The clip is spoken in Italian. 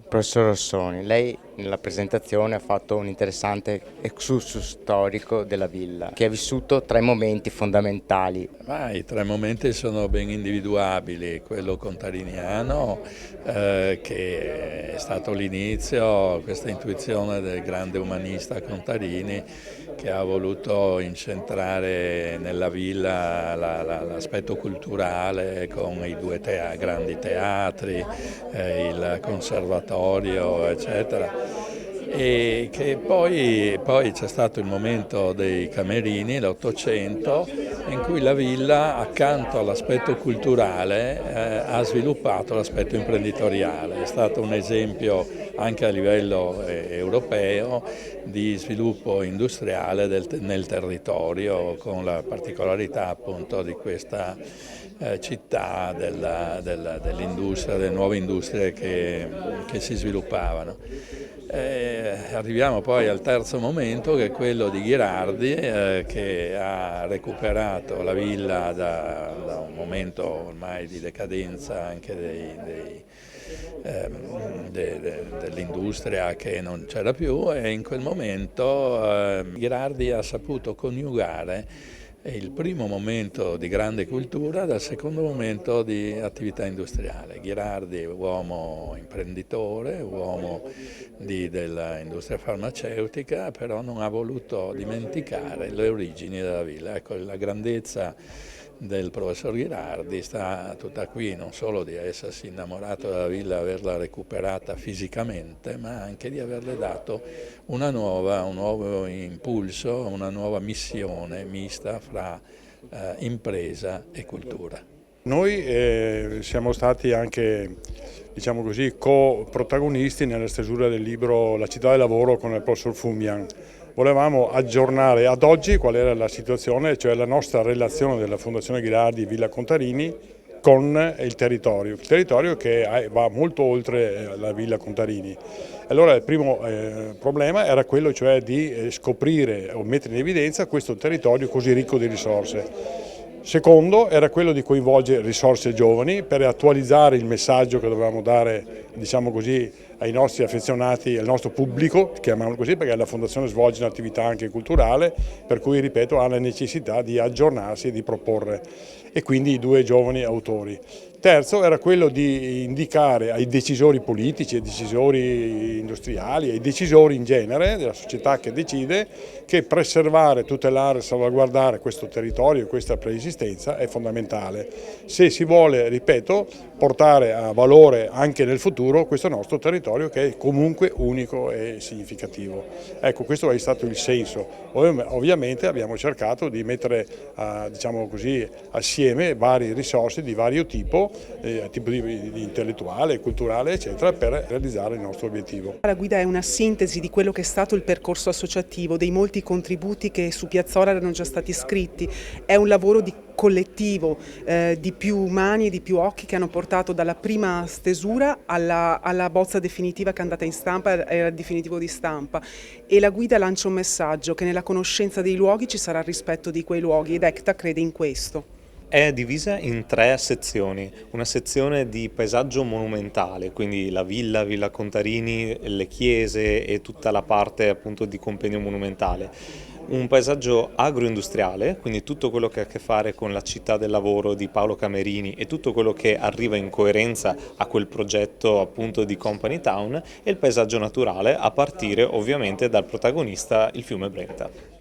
Professor Rossoni, lei nella presentazione ha fatto un interessante excursus storico della villa, che ha vissuto tre momenti fondamentali. Ma i tre momenti sono ben individuabili, quello contariniano che è stato l'inizio, questa intuizione del grande umanista Contarini che ha voluto incentrare nella villa l'aspetto culturale con i due grandi teatri, il conservatorio, eccetera. E che poi c'è stato il momento dei camerini, l'Ottocento, in cui la villa, accanto all'aspetto culturale, ha sviluppato l'aspetto imprenditoriale. È stato un esempio anche a livello europeo di sviluppo industriale nel territorio, con la particolarità appunto di questa città dell'industria, delle nuove industrie che si sviluppavano. Arriviamo poi al terzo momento, che è quello di Ghirardi, che ha recuperato la villa da un momento ormai di decadenza anche dell'industria che non c'era più, e in quel momento Ghirardi ha saputo coniugare il primo momento di grande cultura dal secondo momento di attività industriale. Ghirardi è uomo imprenditore, uomo dell'industria farmaceutica, però non ha voluto dimenticare le origini della villa. Ecco, la grandezza del professor Ghirardi sta tutta qui, non solo di essersi innamorato della villa, averla recuperata fisicamente, ma anche di averle dato un nuovo impulso, una nuova missione mista fra impresa e cultura. Noi siamo stati anche, diciamo così, co-protagonisti nella stesura del libro La città del lavoro con il professor Fumian. Volevamo aggiornare ad oggi qual era la situazione, cioè la nostra relazione della Fondazione Ghirardi e Villa Contarini con il territorio che va molto oltre la Villa Contarini. Allora il primo problema era quello cioè di scoprire o mettere in evidenza questo territorio così ricco di risorse. Secondo era quello di coinvolgere risorse giovani per attualizzare il messaggio che dovevamo dare, diciamo così, ai nostri affezionati, al nostro pubblico, chiamiamolo così, perché la Fondazione svolge un'attività anche culturale, per cui, ripeto, ha la necessità di aggiornarsi e di proporre, e quindi i due giovani autori. Terzo era quello di indicare ai decisori politici, ai decisori industriali, ai decisori in genere della società che decide, che preservare, tutelare, salvaguardare questo territorio e questa preesistenza è fondamentale se si vuole, ripeto, portare a valore anche nel futuro questo nostro territorio che è comunque unico e significativo. Ecco, questo è stato il senso. Ovviamente abbiamo cercato di mettere, diciamo così, assieme varie risorse di vario tipo di intellettuale, culturale, eccetera, per realizzare il nostro obiettivo. La guida è una sintesi di quello che è stato il percorso associativo, dei molti contributi che su Piazzolla erano già stati scritti. È un lavoro di collettivo, di più mani e di più occhi che hanno portato dalla prima stesura alla bozza definitiva che è andata in stampa e al definitivo di stampa. E la guida lancia un messaggio che nella conoscenza dei luoghi ci sarà il rispetto di quei luoghi, ed ECTA crede in questo. È divisa in tre sezioni, una sezione di paesaggio monumentale, quindi la Villa Contarini, le chiese e tutta la parte appunto di compendio monumentale. Un paesaggio agroindustriale, quindi tutto quello che ha a che fare con la città del lavoro di Paolo Camerini e tutto quello che arriva in coerenza a quel progetto appunto di Company Town, e il paesaggio naturale a partire ovviamente dal protagonista, il fiume Brenta.